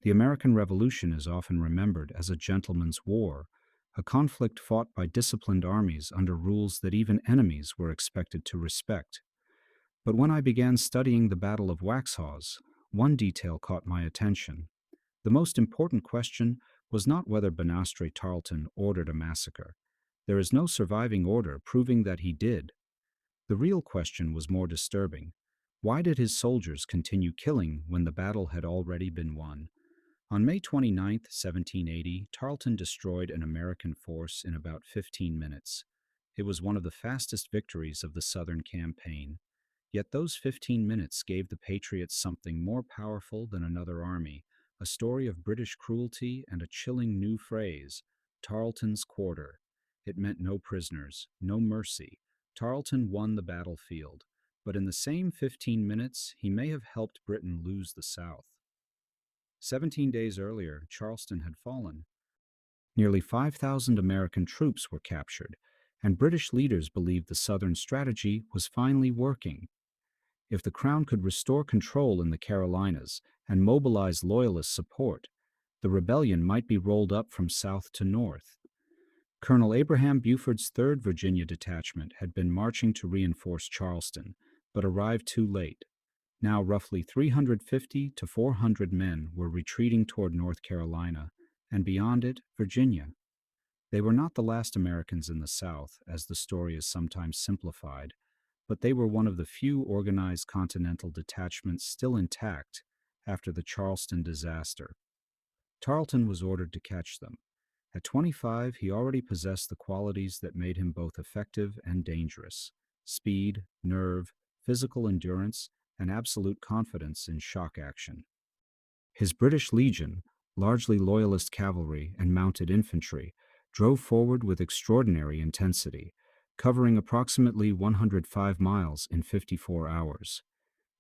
The American Revolution is often remembered as a gentleman's war, a conflict fought by disciplined armies under rules that even enemies were expected to respect. But when I began studying the Battle of Waxhaws, one detail caught my attention. The most important question was not whether Banastre Tarleton ordered a massacre. There is no surviving order proving that he did. The real question was more disturbing. Why did his soldiers continue killing when the battle had already been won? On May 29, 1780, Tarleton destroyed an American force in about 15 minutes. It was one of the fastest victories of the Southern campaign. Yet those 15 minutes gave the Patriots something more powerful than another army, a story of British cruelty and a chilling new phrase, Tarleton's Quarter. It meant no prisoners, no mercy. Tarleton won the battlefield, but in the same 15 minutes, he may have helped Britain lose the South. 17 days earlier, Charleston had fallen. Nearly 5,000 American troops were captured, and British leaders believed the Southern strategy was finally working. If the Crown could restore control in the Carolinas and mobilize Loyalist support, the rebellion might be rolled up from south to north. Colonel Abraham Buford's 3rd Virginia Detachment had been marching to reinforce Charleston, but arrived too late. Now roughly 350 to 400 men were retreating toward North Carolina, and beyond it, Virginia. They were not the last Americans in the South, as the story is sometimes simplified, but they were one of the few organized Continental detachments still intact after the Charleston disaster. Tarleton was ordered to catch them. At 25, he already possessed the qualities that made him both effective and dangerous: speed, nerve, physical endurance, and absolute confidence in shock action. His British Legion, largely Loyalist cavalry and mounted infantry, drove forward with extraordinary intensity, covering approximately 105 miles in 54 hours.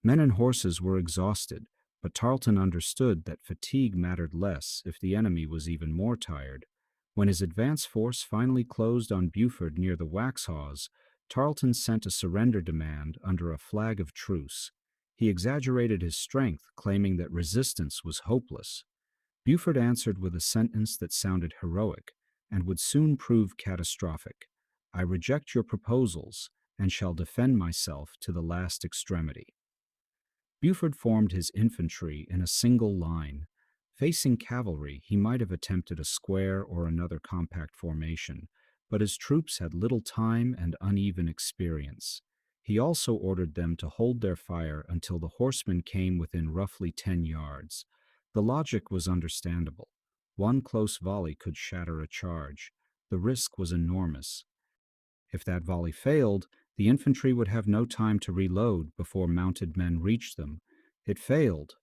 Men and horses were exhausted, but Tarleton understood that fatigue mattered less if the enemy was even more tired. When his advance force finally closed on Buford near the Waxhaws, Tarleton sent a surrender demand under a flag of truce. He exaggerated his strength, claiming that resistance was hopeless. Buford answered with a sentence that sounded heroic and would soon prove catastrophic: "I reject your proposals and shall defend myself to the last extremity." Buford formed his infantry in a single line. Facing cavalry, he might have attempted a square or another compact formation, but his troops had little time and uneven experience. He also ordered them to hold their fire until the horsemen came within roughly 10 yards. The logic was understandable. One close volley could shatter a charge. The risk was enormous. If that volley failed, the infantry would have no time to reload before mounted men reached them. It failed.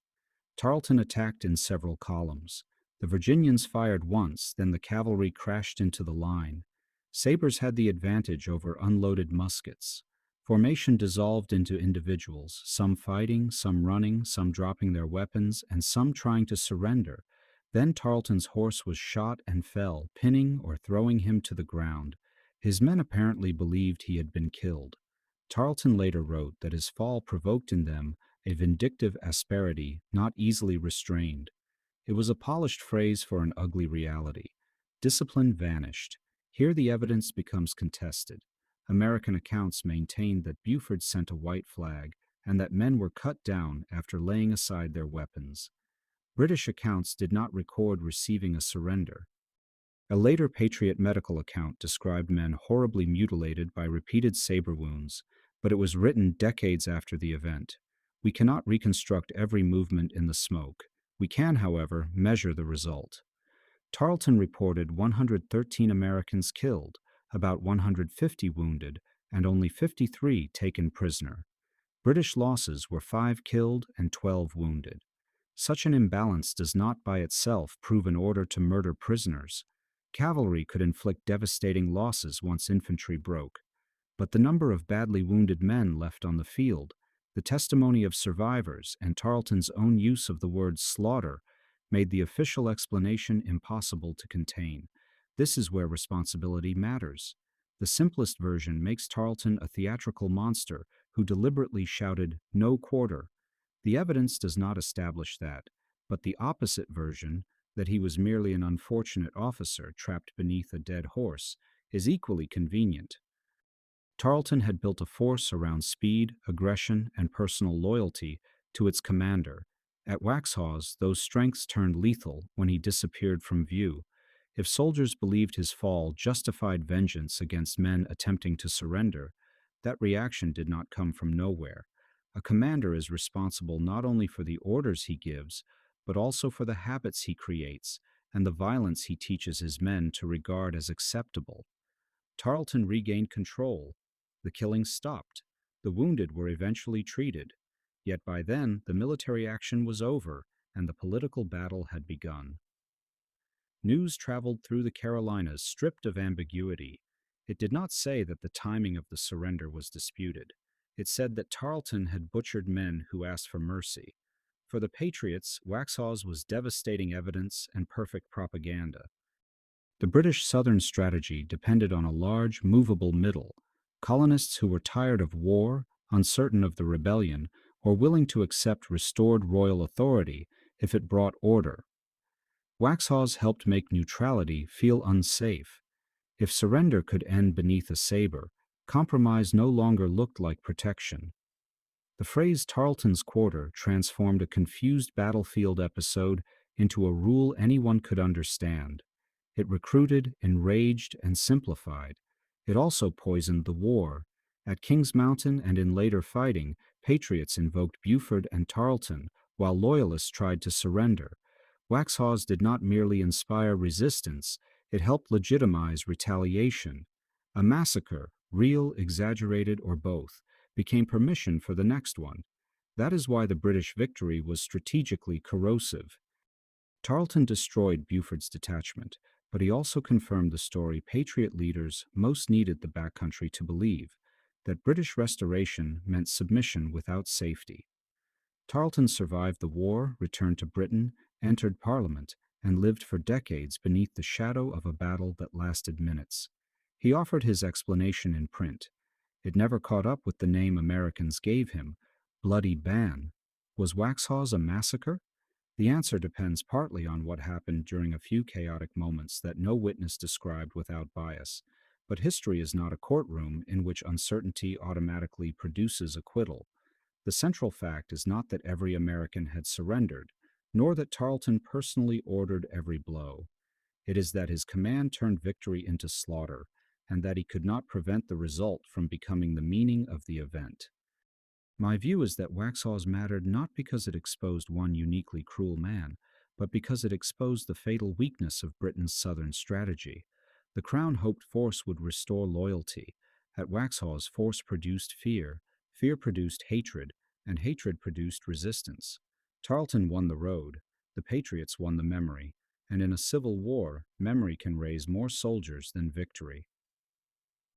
Tarleton attacked in several columns. The Virginians fired once, then the cavalry crashed into the line. Sabres had the advantage over unloaded muskets. Formation dissolved into individuals, some fighting, some running, some dropping their weapons, and some trying to surrender. Then Tarleton's horse was shot and fell, pinning or throwing him to the ground. His men apparently believed he had been killed. Tarleton later wrote that his fall provoked in them a vindictive asperity not easily restrained. It was a polished phrase for an ugly reality. Discipline vanished. Here the evidence becomes contested. American accounts maintained that Buford sent a white flag and that men were cut down after laying aside their weapons. British accounts did not record receiving a surrender. A later Patriot medical account described men horribly mutilated by repeated saber wounds, but it was written decades after the event. We cannot reconstruct every movement in the smoke. We can, however, measure the result. Tarleton reported 113 Americans killed, about 150 wounded, and only 53 taken prisoner. British losses were 5 killed and 12 wounded. Such an imbalance does not by itself prove an order to murder prisoners. Cavalry could inflict devastating losses once infantry broke, but the number of badly wounded men left on the field, the testimony of survivors, and Tarleton's own use of the word slaughter made the official explanation impossible to contain. This is where responsibility matters. The simplest version makes Tarleton a theatrical monster who deliberately shouted, "No quarter." The evidence does not establish that. But the opposite version, that he was merely an unfortunate officer trapped beneath a dead horse, is equally convenient. Tarleton had built a force around speed, aggression, and personal loyalty to its commander. At Waxhaws, those strengths turned lethal when he disappeared from view. If soldiers believed his fall justified vengeance against men attempting to surrender, that reaction did not come from nowhere. A commander is responsible not only for the orders he gives, but also for the habits he creates and the violence he teaches his men to regard as acceptable. Tarleton regained control. The killings stopped. The wounded were eventually treated. Yet by then, the military action was over, and the political battle had begun. News traveled through the Carolinas stripped of ambiguity. It did not say that the timing of the surrender was disputed. It said that Tarleton had butchered men who asked for mercy. For the Patriots, Waxhaws was devastating evidence and perfect propaganda. The British Southern strategy depended on a large, movable middle, colonists who were tired of war, uncertain of the rebellion, or willing to accept restored royal authority if it brought order. Waxhaws helped make neutrality feel unsafe. If surrender could end beneath a saber, compromise no longer looked like protection. The phrase Tarleton's Quarter transformed a confused battlefield episode into a rule anyone could understand. It recruited, enraged, and simplified. It also poisoned the war. At Kings Mountain and in later fighting, patriots invoked Buford and Tarleton, while loyalists tried to surrender. Waxhaws did not merely inspire resistance, it helped legitimize retaliation. A massacre, real, exaggerated, or both, became permission for the next one. That is why the British victory was strategically corrosive. Tarleton destroyed Buford's detachment, but he also confirmed the story Patriot leaders most needed the backcountry to believe, that British restoration meant submission without safety. Tarleton survived the war, returned to Britain, entered Parliament, and lived for decades beneath the shadow of a battle that lasted minutes. He offered his explanation in print. It never caught up with the name Americans gave him, Bloody Ban. Was Waxhaws a massacre? The answer depends partly on what happened during a few chaotic moments that no witness described without bias. But history is not a courtroom in which uncertainty automatically produces acquittal. The central fact is not that every American had surrendered, nor that Tarleton personally ordered every blow. It is that his command turned victory into slaughter, and that he could not prevent the result from becoming the meaning of the event. My view is that Waxhaws mattered not because it exposed one uniquely cruel man, but because it exposed the fatal weakness of Britain's southern strategy. The Crown hoped force would restore loyalty. At Waxhaws, force produced fear, fear produced hatred, and hatred produced resistance. Tarleton won the road, the Patriots won the memory, and in a civil war, memory can raise more soldiers than victory.